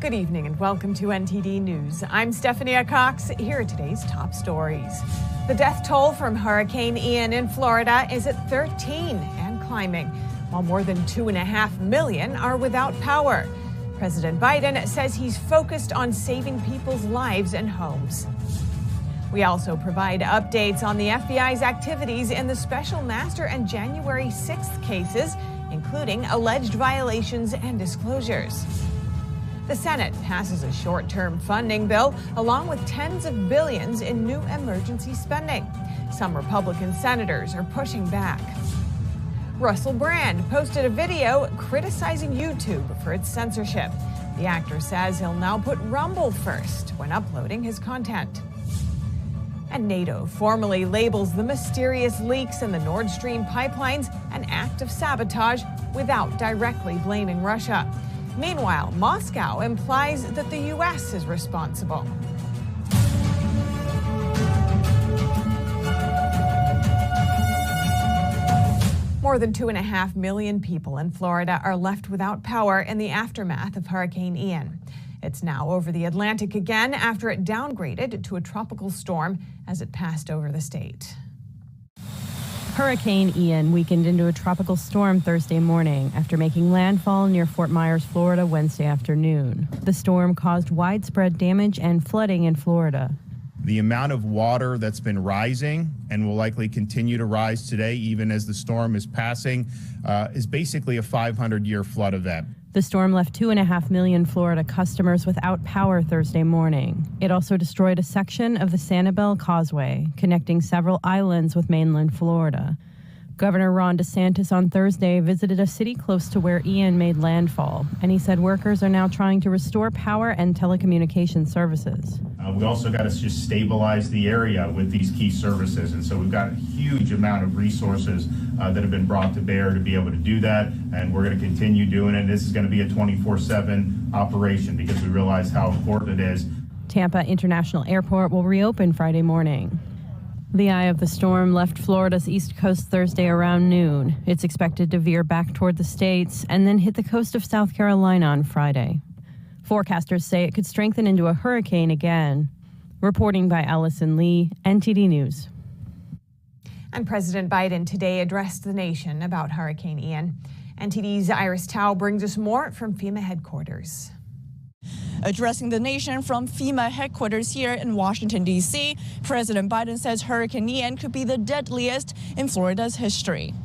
Good evening and welcome to NTD News. I'm Stephanie Cox. Here are today's top stories. The death toll from Hurricane Ian in Florida is at 13 and climbing, while more than 2.5 million are without power. President Biden says he's focused on saving people's lives and homes. We also provide updates on the FBI's activities in the Special Master and January 6th cases, including alleged violations and disclosures. The Senate passes a short-term funding bill along with tens of billions in new emergency spending. Some Republican senators are pushing back. Russell Brand posted a video criticizing YouTube for its censorship. The actor says he'll now put Rumble first when uploading his content. And NATO formally labels the mysterious leaks in the Nord Stream pipelines an act of sabotage without directly blaming Russia. Meanwhile, Moscow implies that the U.S. is responsible. More than 2.5 million people in Florida are left without power in the aftermath of Hurricane Ian. It's now over the Atlantic again after it downgraded to a tropical storm as it passed over the state. Hurricane Ian weakened into a tropical storm Thursday morning after making landfall near Fort Myers, Florida, Wednesday afternoon. The storm caused widespread damage and flooding in Florida. The amount of water that's been rising and will likely continue to rise today, even as the storm is passing, is basically a 500-year flood event. The storm left 2.5 million Florida customers without power Thursday morning. It also destroyed a section of the Sanibel Causeway, connecting several islands with mainland Florida. Governor Ron DeSantis on Thursday visited a city close to where Ian made landfall, and he said workers are now trying to restore power and telecommunication services. We also got to just stabilize the area with these key services, and so we've got a huge amount of resources that have been brought to bear to be able to do that, and we're going to continue doing it. This is going to be a 24/7 operation because we realize how important it is. Tampa International Airport will reopen Friday morning. The eye of the storm left Florida's east coast Thursday around noon. It's expected to veer back toward the states and then hit the coast of South Carolina on Friday. Forecasters say it could strengthen into a hurricane again. Reporting by Allison Lee, NTD News. And President Biden today addressed the nation about Hurricane Ian. NTD's Iris Tao brings us more from FEMA headquarters. Addressing the nation from FEMA headquarters here in Washington, D.C., President Biden says Hurricane Ian could be the deadliest in Florida's history.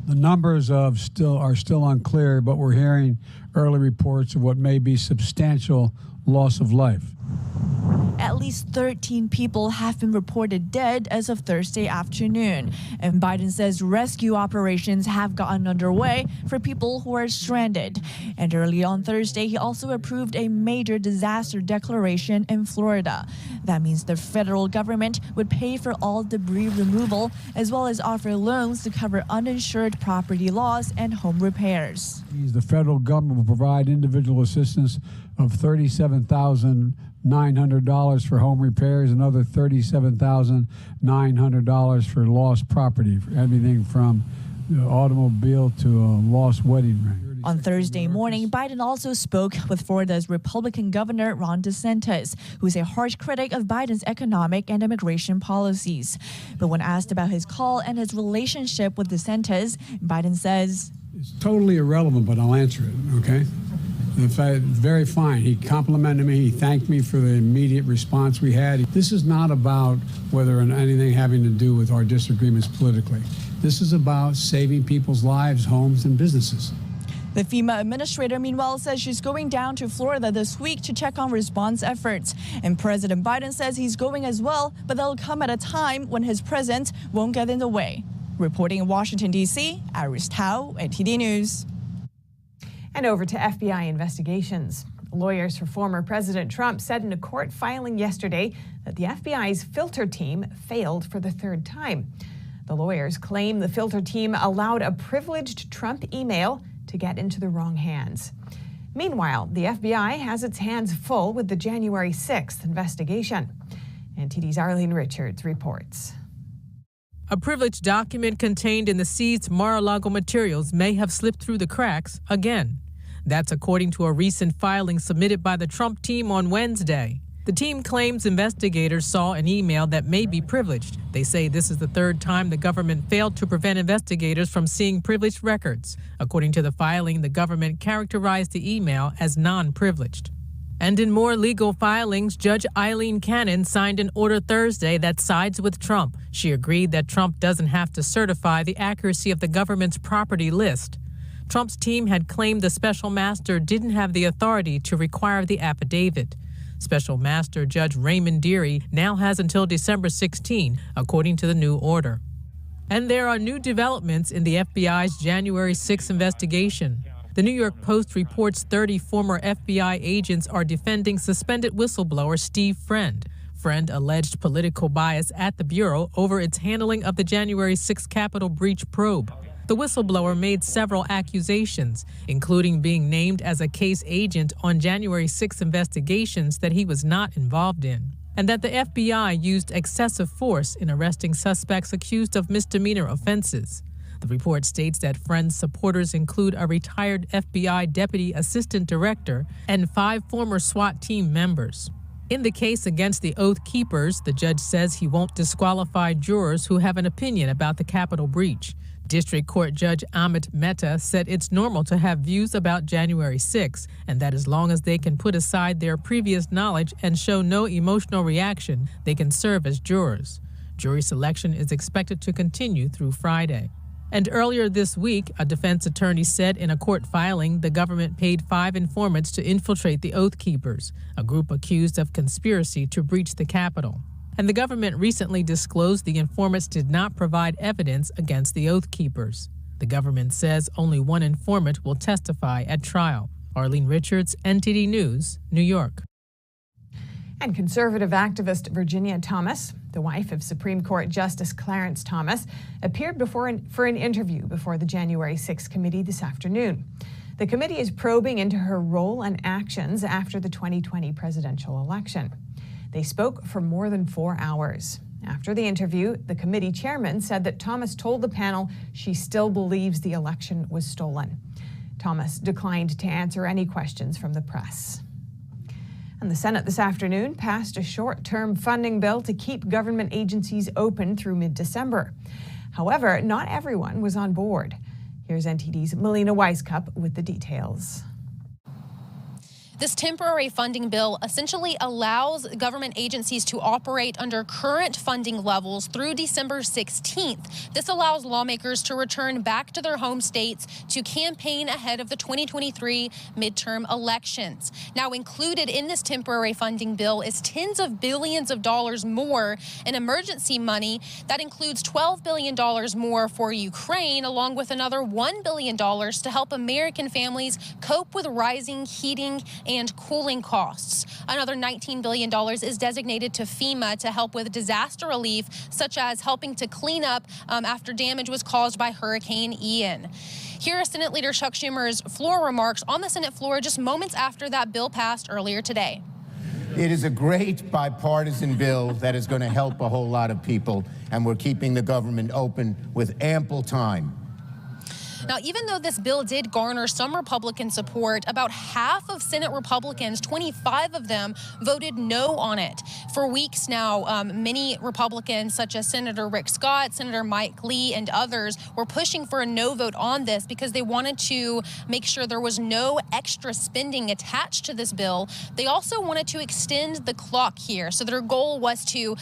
The numbers are still unclear, but we're hearing early reports of what may be substantial loss of life. At least 13 people have been reported dead as of Thursday afternoon. And Biden says rescue operations have gotten underway for people who are stranded. And early on Thursday, he also approved a major disaster declaration in Florida. That means the federal government would pay for all debris removal, as well as offer loans to cover uninsured property loss and home repairs. The federal government will provide individual assistance of $37,900 for home repairs, another $37,900 for lost property, everything from the automobile to a lost wedding ring. On Thursday morning, Biden also spoke with Florida's Republican Governor Ron DeSantis, who's a harsh critic of Biden's economic and immigration policies. But when asked about his call and his relationship with DeSantis, Biden says, "It's totally irrelevant, but I'll answer it, okay? In fact, very fine. He complimented me. He thanked me for the immediate response we had. This is not about whether anything having to do with our disagreements politically. This is about saving people's lives, homes, and businesses." The FEMA administrator, meanwhile, says she's going down to Florida this week to check on response efforts. And President Biden says he's going as well, but that'll come at a time when his presence won't get in the way. Reporting in Washington, D.C., Iris Tao, NTD News. And over to FBI investigations. Lawyers for former President Trump said in a court filing yesterday that the FBI's filter team failed for the third time. The lawyers claim the filter team allowed a privileged Trump email to get into the wrong hands. Meanwhile, the FBI has its hands full with the January 6th investigation. NTD's Arlene Richards reports. A privileged document contained in the seized Mar-a-Lago materials may have slipped through the cracks again. That's according to a recent filing submitted by the Trump team on Wednesday. The team claims investigators saw an email that may be privileged. They say this is the third time the government failed to prevent investigators from seeing privileged records. According to the filing, the government characterized the email as non-privileged. And in more legal filings, Judge Eileen Cannon signed an order Thursday that sides with Trump. She agreed that Trump doesn't have to certify the accuracy of the government's property list. Trump's team had claimed the special master didn't have the authority to require the affidavit. Special Master Judge Raymond Dearie now has until December 16, according to the new order. And there are new developments in the FBI's January 6 investigation. The New York Post reports 30 former FBI agents are defending suspended whistleblower Steve Friend. Friend alleged political bias at the Bureau over its handling of the January 6 Capitol breach probe. The whistleblower made several accusations, including being named as a case agent on January 6 investigations that he was not involved in, and that the FBI used excessive force in arresting suspects accused of misdemeanor offenses. The report states that Friend's supporters include a retired FBI Deputy Assistant Director and 5 former SWAT team members. In the case against the Oath Keepers, the judge says he won't disqualify jurors who have an opinion about the Capitol breach. District Court Judge Amit Mehta said it's normal to have views about January 6, and that as long as they can put aside their previous knowledge and show no emotional reaction, they can serve as jurors. Jury selection is expected to continue through Friday. And earlier this week, a defense attorney said in a court filing the government paid 5 informants to infiltrate the Oath Keepers, a group accused of conspiracy to breach the Capitol. And the government recently disclosed the informants did not provide evidence against the Oath Keepers. The government says only one informant will testify at trial. Arlene Richards, NTD News, New York. And conservative activist Virginia Thomas, the wife of Supreme Court Justice Clarence Thomas, appeared for an interview before the January 6 committee this afternoon. The committee is probing into her role and actions after the 2020 presidential election. They spoke for more than 4 hours. After the interview, the committee chairman said that Thomas told the panel she still believes the election was stolen. Thomas declined to answer any questions from the press. And the Senate this afternoon passed a short-term funding bill to keep government agencies open through mid-December. However, not everyone was on board. Here's NTD's Melina Weiskup with the details. This temporary funding bill essentially allows government agencies to operate under current funding levels through December 16th. This allows lawmakers to return back to their home states to campaign ahead of the 2023 midterm elections. Now, included in this temporary funding bill is tens of billions of dollars more in emergency money. That includes $12 billion more for Ukraine, along with another $1 billion to help American families cope with rising heating and cooling costs. Another $19 billion is designated to FEMA to help with disaster relief, such as helping to clean up after damage was caused by Hurricane Ian. Here is Senate Leader Chuck Schumer's floor remarks on the Senate floor just moments after that bill passed earlier today. It is a great bipartisan bill that is going to help a whole lot of people, and we're keeping the government open with ample time. Now, even though this bill did garner some Republican support, about half of Senate Republicans, 25 of them, voted no on it. For weeks now, many Republicans, such as Senator Rick Scott, Senator Mike Lee, and others, were pushing for a no vote on this because they wanted to make sure there was no extra spending attached to this bill. They also wanted to extend the clock here. So their goal was to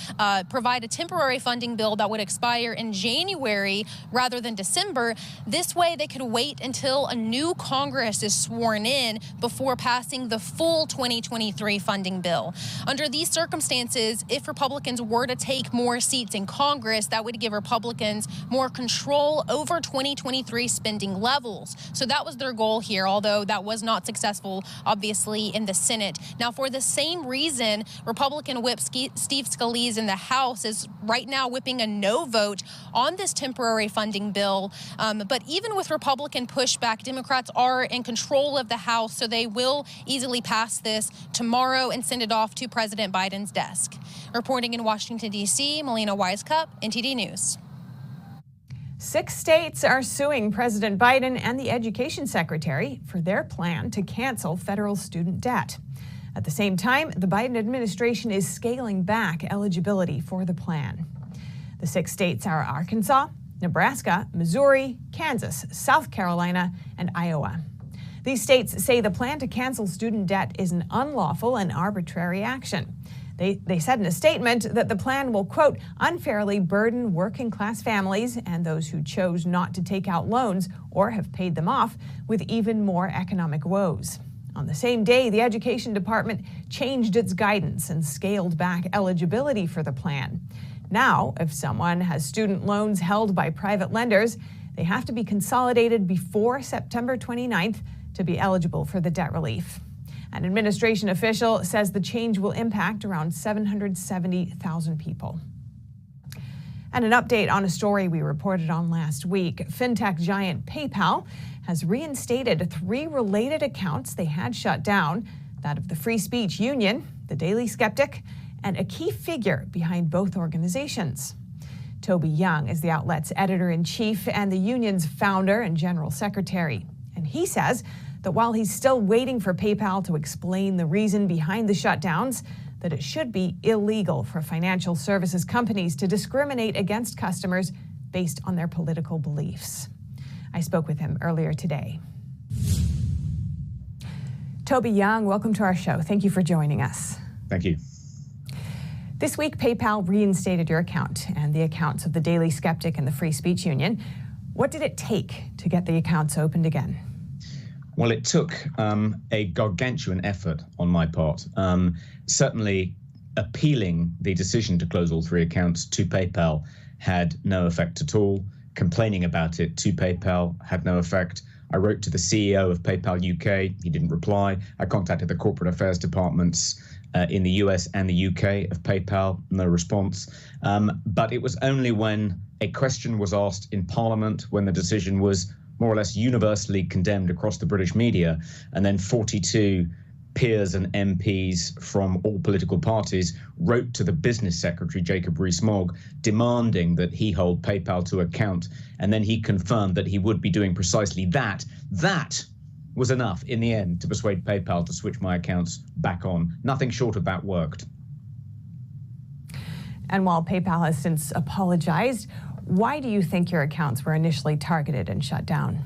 provide a temporary funding bill that would expire in January rather than December. This way, they could wait until a new Congress is sworn in before passing the full 2023 funding bill. Under these circumstances, if Republicans were to take more seats in Congress, that would give Republicans more control over 2023 spending levels. So that was their goal here, although that was not successful, obviously, in the Senate. Now, for the same reason, Republican Whip Steve Scalise in the House is right now whipping a no vote on this temporary funding bill. But even with Republican pushback, Democrats are in control of the House, so they will easily pass this tomorrow and send it off to President Biden's desk. Reporting in Washington, D.C., Melina Weiskup, NTD News. 6 states are suing President Biden and the Education Secretary for their plan to cancel federal student debt. At the same time, the Biden administration is scaling back eligibility for the plan. The 6 states are Arkansas, Nebraska, Missouri, Kansas, South Carolina, and Iowa. These states say the plan to cancel student debt is an unlawful and arbitrary action. They said in a statement that the plan will, quote, unfairly burden working class families and those who chose not to take out loans or have paid them off with even more economic woes. On the same day, the Education Department changed its guidance and scaled back eligibility for the plan. Now, if someone has student loans held by private lenders, they have to be consolidated before September 29th to be eligible for the debt relief. An administration official says the change will impact around 770,000 people. And an update on a story we reported on last week. Fintech giant PayPal has reinstated 3 related accounts they had shut down, that of the Free Speech Union, the Daily Skeptic, and a key figure behind both organizations. Toby Young is the outlet's editor-in-chief and the union's founder and general secretary. And he says that while he's still waiting for PayPal to explain the reason behind the shutdowns, that it should be illegal for financial services companies to discriminate against customers based on their political beliefs. I spoke with him earlier today. Toby Young, welcome to our show. Thank you for joining us. Thank you. This week, PayPal reinstated your account and the accounts of the Daily Skeptic and the Free Speech Union. What did it take to get the accounts opened again? Well, it took a gargantuan effort on my part. Certainly, appealing the decision to close all 3 accounts to PayPal had no effect at all. Complaining about it to PayPal had no effect. I wrote to the CEO of PayPal UK. He didn't reply. I contacted the corporate affairs departments in the US and the UK of PayPal. No response. But it was only when a question was asked in Parliament, when the decision was more or less universally condemned across the British media, and then 42 peers and MPs from all political parties wrote to the business secretary, Jacob Rees-Mogg, demanding that he hold PayPal to account, and then he confirmed that he would be doing precisely that. That was enough in the end to persuade PayPal to switch my accounts back on. Nothing short of that worked. And while PayPal has since apologized, why do you think your accounts were initially targeted and shut down?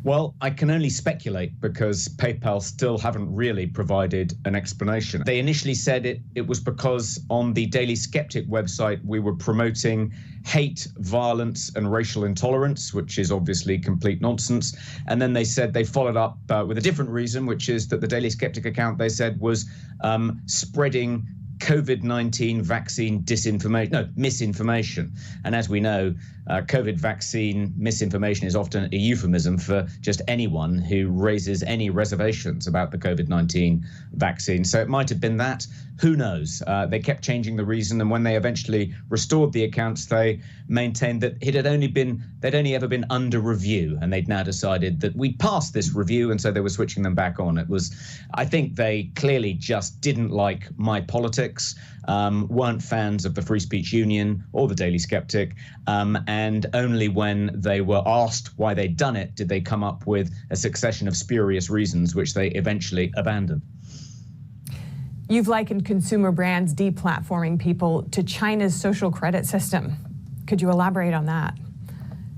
Well, I can only speculate because PayPal still haven't really provided an explanation. They initially said it was because on the Daily Skeptic website we were promoting hate, violence and racial intolerance, which is obviously complete nonsense. And then they said they followed up with a different reason, which is that the Daily Skeptic account, they said, was spreading COVID-19 vaccine misinformation. And as we know, COVID vaccine misinformation is often a euphemism for just anyone who raises any reservations about the COVID-19 vaccine. So it might have been that. Who knows? They kept changing the reason, and when they eventually restored the accounts, they maintained that they'd only ever been under review, and they'd now decided that we'd passed this review, and so they were switching them back on. I think they clearly just didn't like my politics, weren't fans of the Free Speech Union or the Daily Skeptic, and only when they were asked why they'd done it did they come up with a succession of spurious reasons, which they eventually abandoned. You've likened consumer brands deplatforming people to China's social credit system. Could you elaborate on that?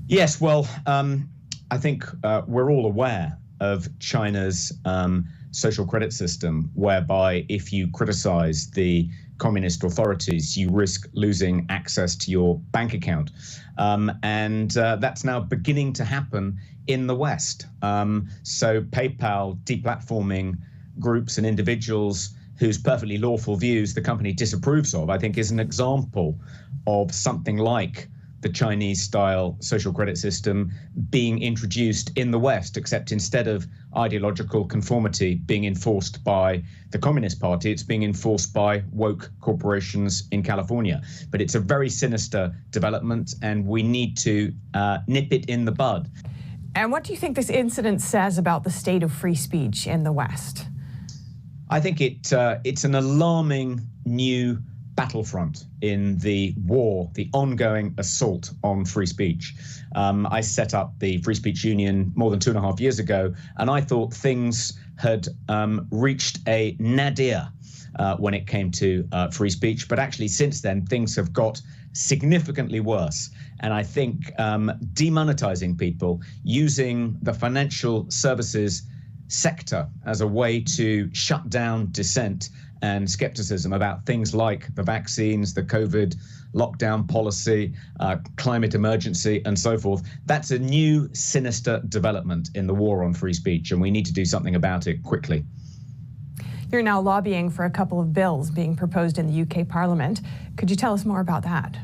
Yes, well, I think we're all aware of China's social credit system, whereby if you criticize the communist authorities, you risk losing access to your bank account. And that's now beginning to happen in the West. So PayPal deplatforming groups and individuals whose perfectly lawful views the company disapproves of, I think is an example of something like the Chinese-style social credit system being introduced in the West, except instead of ideological conformity being enforced by the Communist Party, it's being enforced by woke corporations in California. But it's a very sinister development, and we need to nip it in the bud. And what do you think this incident says about the state of free speech in the West? I think it's an alarming new battlefront in the war, the ongoing assault on free speech. I set up the Free Speech Union more than 2.5 years ago, and I thought things had reached a nadir when it came to free speech. But actually, since then, things have got significantly worse. And I think demonetizing people, using the financial services sector as a way to shut down dissent and skepticism about things like the vaccines, the COVID lockdown policy, climate emergency, and so forth. That's a new sinister development in the war on free speech, and we need to do something about it quickly. You're now lobbying for a couple of bills being proposed in the UK Parliament. Could you tell us more about that?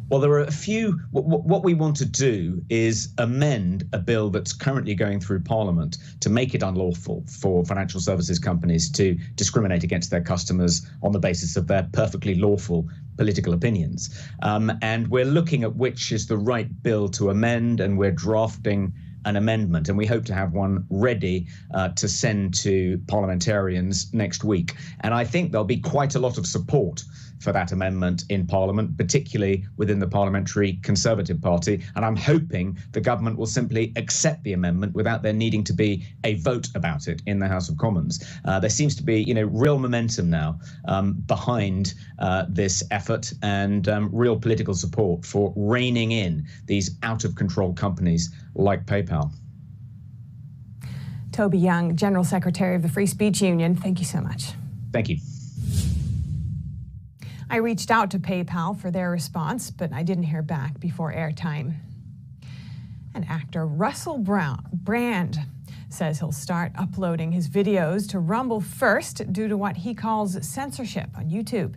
Well, there are a few. What we want to do is amend a bill that's currently going through Parliament to make it unlawful for financial services companies to discriminate against their customers on the basis of their perfectly lawful political opinions. And we're looking at which is the right bill to amend, and we're drafting an amendment, and we hope to have one ready to send to parliamentarians next week. And I think there'll be quite a lot of support for that amendment in Parliament, particularly within the Parliamentary Conservative Party. And I'm hoping the government will simply accept the amendment without there needing to be a vote about it in the House of Commons. There seems to be, real momentum now behind this effort, and real political support for reining in these out-of-control companies like PayPal. Toby Young, General Secretary of the Free Speech Union, thank you so much. Thank you. I reached out to PayPal for their response, but I didn't hear back before airtime. And actor Russell Brand says he'll start uploading his videos to Rumble first due to what he calls censorship on YouTube.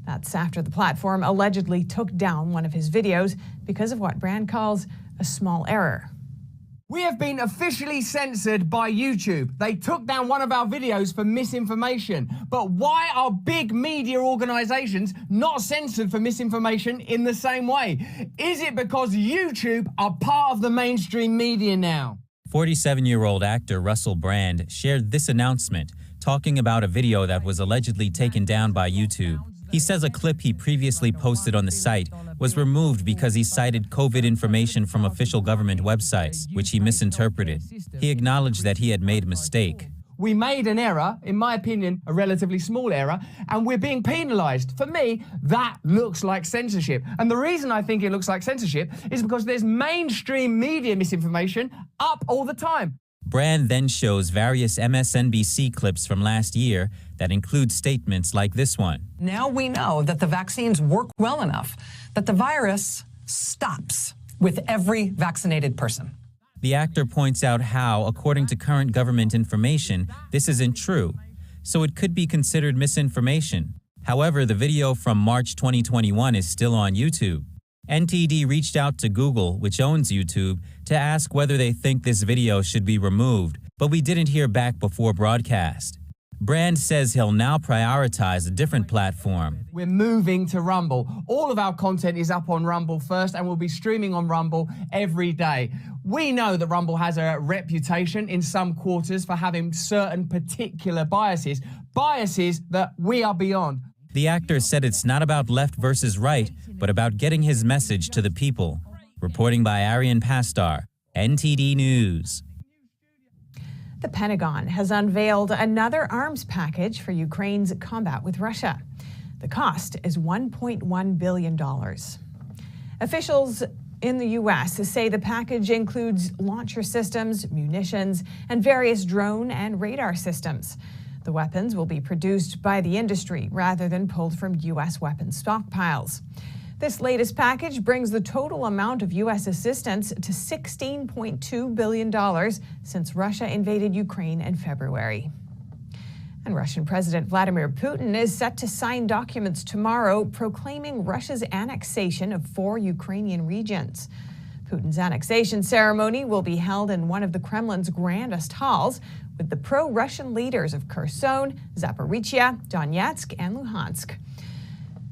That's after the platform allegedly took down one of his videos because of what Brand calls a small error. We have been officially censored by YouTube. They took down one of our videos for misinformation. But why are big media organizations not censored for misinformation in the same way? Is it because YouTube are part of the mainstream media now? 47-year-old actor Russell Brand shared this announcement, talking about a video that was allegedly taken down by YouTube. He says a clip he previously posted on the site was removed because he cited COVID information from official government websites, which he misinterpreted. He acknowledged that he had made a mistake. We made an error, in my opinion, a relatively small error, and we're being penalized. For me, that looks like censorship. And the reason I think it looks like censorship is because there's mainstream media misinformation up all the time. Brand then shows various MSNBC clips from last year that include statements like this one. Now we know that the vaccines work well enough that the virus stops with every vaccinated person. The actor points out how, according to current government information, this isn't true, so it could be considered misinformation. However, the video from March 2021 is still on YouTube. NTD reached out to Google, which owns YouTube, to ask whether they think this video should be removed, but we didn't hear back before broadcast. Brand says he'll now prioritize a different platform. We're moving to Rumble. All of our content is up on Rumble first, and we'll be streaming on Rumble every day. We know that Rumble has a reputation in some quarters for having certain particular biases that we are beyond. The actor said it's not about left versus right, but about getting his message to the people. Reporting by Arian Pastar, NTD News. The Pentagon has unveiled another arms package for Ukraine's combat with Russia. The cost is $1.1 billion. Officials in the U.S. say the package includes launcher systems, munitions, and various drone and radar systems. The weapons will be produced by the industry rather than pulled from U.S. weapons stockpiles. This latest package brings the total amount of U.S. assistance to $16.2 billion since Russia invaded Ukraine in February. And Russian President Vladimir Putin is set to sign documents tomorrow proclaiming Russia's annexation of 4 Ukrainian regions. Putin's annexation ceremony will be held in one of the Kremlin's grandest halls with the pro-Russian leaders of Kherson, Zaporizhia, Donetsk, and Luhansk.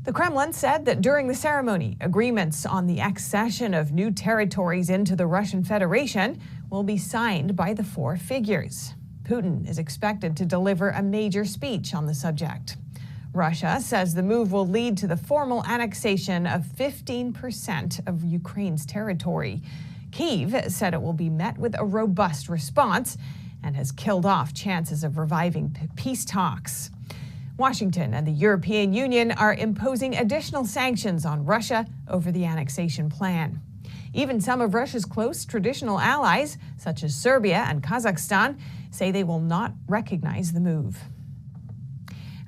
The Kremlin said that during the ceremony, agreements on the accession of new territories into the Russian Federation will be signed by the 4 figures. Putin is expected to deliver a major speech on the subject. Russia says the move will lead to the formal annexation of 15% of Ukraine's territory. Kyiv said it will be met with a robust response and has killed off chances of reviving peace talks. Washington and the European Union are imposing additional sanctions on Russia over the annexation plan. Even some of Russia's close traditional allies, such as Serbia and Kazakhstan, say they will not recognize the move.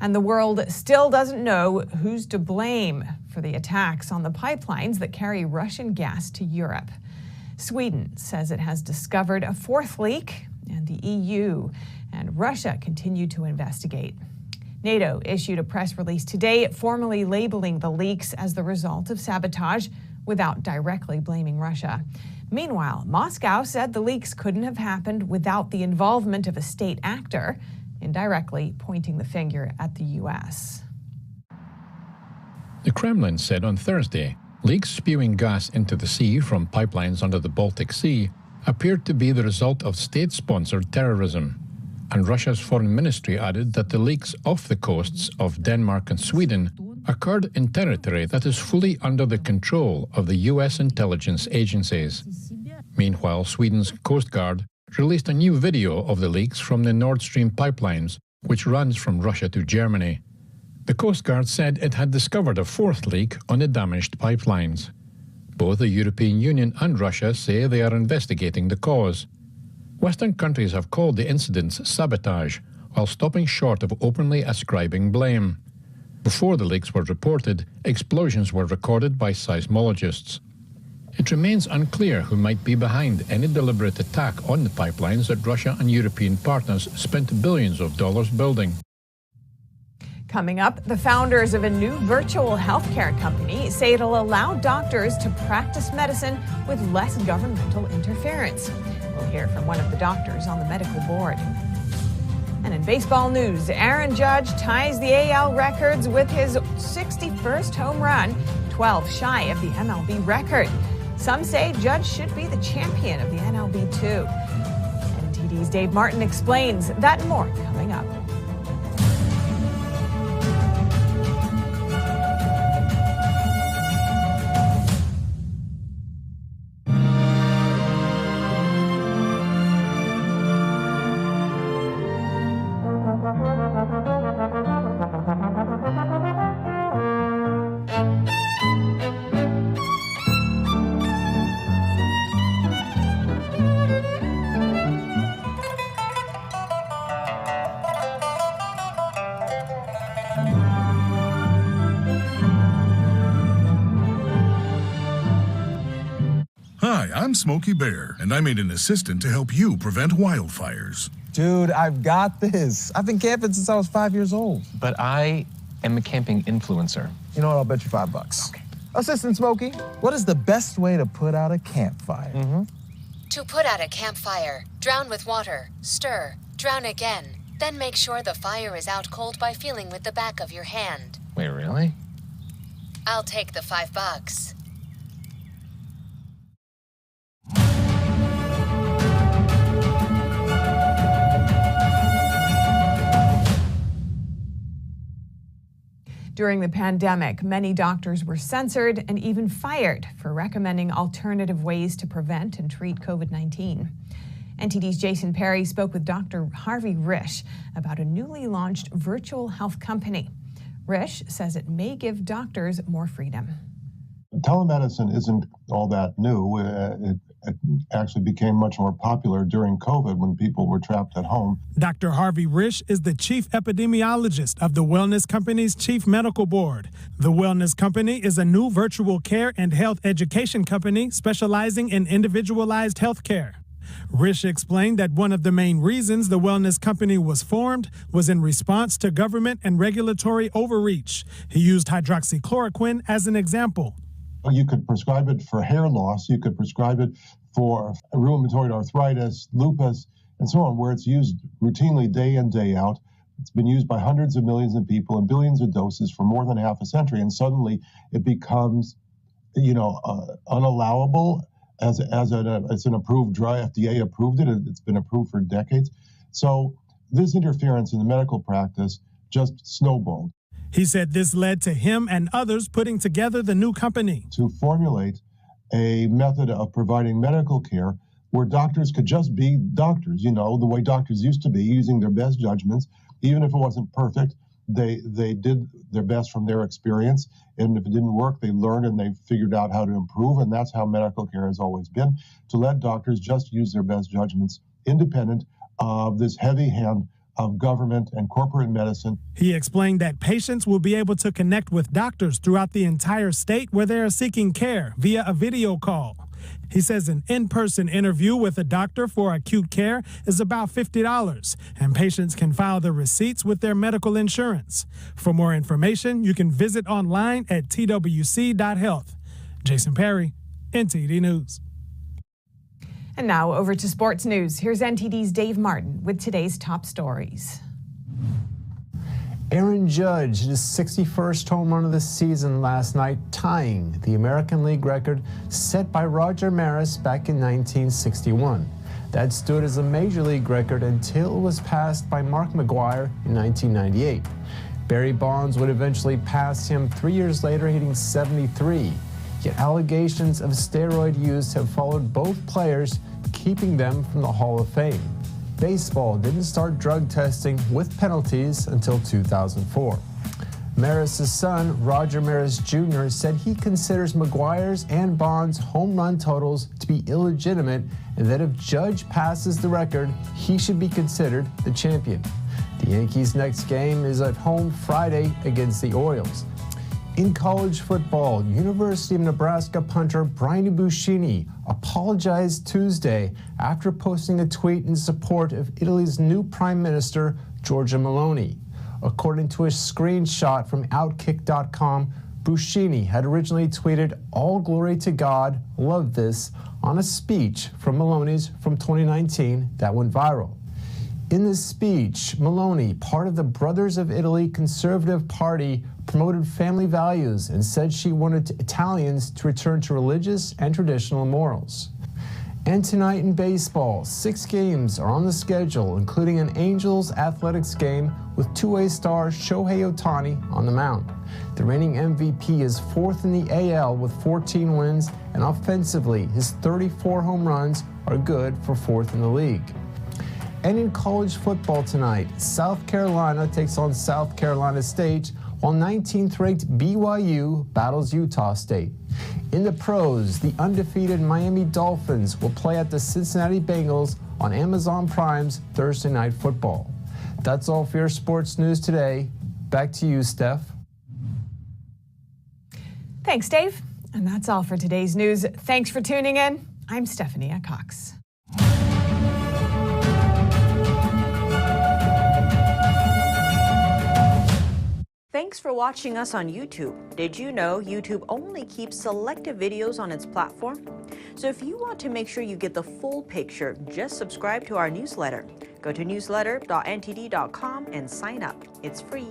And the world still doesn't know who's to blame for the attacks on the pipelines that carry Russian gas to Europe. Sweden says it has discovered a fourth leak, and the EU and Russia continue to investigate. NATO issued a press release today formally labeling the leaks as the result of sabotage without directly blaming Russia. Meanwhile, Moscow said the leaks couldn't have happened without the involvement of a state actor, indirectly pointing the finger at the U.S. The Kremlin said on Thursday leaks spewing gas into the sea from pipelines under the Baltic Sea appeared to be the result of state-sponsored terrorism. And Russia's foreign ministry added that the leaks off the coasts of Denmark and Sweden occurred in territory that is fully under the control of the U.S. intelligence agencies. Meanwhile, Sweden's Coast Guard released a new video of the leaks from the Nord Stream pipelines, which runs from Russia to Germany. The Coast Guard said it had discovered a fourth leak on the damaged pipelines. Both the European Union and Russia say they are investigating the cause. Western countries have called the incidents sabotage, while stopping short of openly ascribing blame. Before the leaks were reported, explosions were recorded by seismologists. It remains unclear who might be behind any deliberate attack on the pipelines that Russia and European partners spent billions of dollars building. Coming up, the founders of a new virtual healthcare company say it'll allow doctors to practice medicine with less governmental interference. We'll hear from one of the doctors on the medical board. And in baseball news, Aaron Judge ties the AL records with his 61st home run, 12 shy of the MLB record. Some say Judge should be the champion of the NLB too. NTD's Dave Martin explains that and more coming up. I'm Smokey Bear, and I made an assistant to help you prevent wildfires. Dude, I've got this. I've been camping since I was 5 years old. But I am a camping influencer. You know what? I'll bet you $5. Okay. Assistant Smokey, what is the best way to put out a campfire? To put out a campfire, drown with water, stir, drown again. Then make sure the fire is out cold by feeling with the back of your hand. Wait, really? I'll take the $5. During the pandemic, many doctors were censored and even fired for recommending alternative ways to prevent and treat COVID-19. NTD's Jason Perry spoke with Dr. Harvey Risch about a newly launched virtual health company. Risch says it may give doctors more freedom. Telemedicine isn't all that new. It actually became much more popular during COVID when people were trapped at home. Dr. Harvey Risch is the chief epidemiologist of the Wellness Company's Chief Medical Board. The Wellness Company is a new virtual care and health education company specializing in individualized health care. Risch explained that one of the main reasons the Wellness Company was formed was in response to government and regulatory overreach. He used hydroxychloroquine as an example. You could prescribe it for hair loss, you could prescribe it for rheumatoid arthritis, lupus, and so on, where it's used routinely day in, day out. It's been used by hundreds of millions of people in billions of doses for more than half a century, and suddenly it becomes, unallowable as an approved drug. FDA approved it. It's been approved for decades. So this interference in the medical practice just snowballed. He said this led to him and others putting together the new company. To formulate a method of providing medical care where doctors could just be doctors, you know, the way doctors used to be, using their best judgments. Even if it wasn't perfect, they did their best from their experience. And if it didn't work, they learned and they figured out how to improve. And that's how medical care has always been, to let doctors just use their best judgments, independent of this heavy hand of government and corporate medicine. He explained that patients will be able to connect with doctors throughout the entire state where they are seeking care via a video call. He says an in-person interview with a doctor for acute care is about $50, and patients can file the receipts with their medical insurance. For more information, you can visit online at twc.health. Jason Perry, NTD News. And now over to sports news. Here's NTD's Dave Martin with today's top stories. Aaron Judge hit his 61st home run of the season last night, tying the American League record set by Roger Maris back in 1961. That stood as a major league record until it was passed by Mark McGwire in 1998. Barry Bonds would eventually pass him 3 years later, hitting 73. Yet allegations of steroid use have followed both players, keeping them from the Hall of Fame. Baseball didn't start drug testing with penalties until 2004. Maris' son, Roger Maris Jr., said he considers McGwire's and Bonds' home run totals to be illegitimate, and that if Judge passes the record, he should be considered the champion. The Yankees' next game is at home Friday against the Orioles. In college football, University of Nebraska punter Brian Buschini apologized Tuesday after posting a tweet in support of Italy's new Prime Minister, Giorgia Meloni. According to a screenshot from Outkick.com, Buschini had originally tweeted, "All glory to God, love this," on a speech from Meloni's from 2019 that went viral. In this speech, Meloni, part of the Brothers of Italy Conservative Party, promoted family values and said she wanted Italians to return to religious and traditional morals. And tonight in baseball, 6 games are on the schedule, including an Angels Athletics game with two-way star Shohei Ohtani on the mound. The reigning MVP is 4th in the AL with 14 wins, and offensively, his 34 home runs are good for 4th in the league. And in college football tonight, South Carolina takes on South Carolina State, while 19th-ranked BYU battles Utah State. In the pros, the undefeated Miami Dolphins will play at the Cincinnati Bengals on Amazon Prime's Thursday Night Football. That's all for your sports news today. Back to you, Steph. Thanks, Dave. And that's all for today's news. Thanks for tuning in. I'm Stephanie Cox. Thanks for watching us on YouTube. Did you know YouTube only keeps selective videos on its platform? So if you want to make sure you get the full picture, just subscribe to our newsletter. Go to newsletter.ntd.com and sign up. It's free.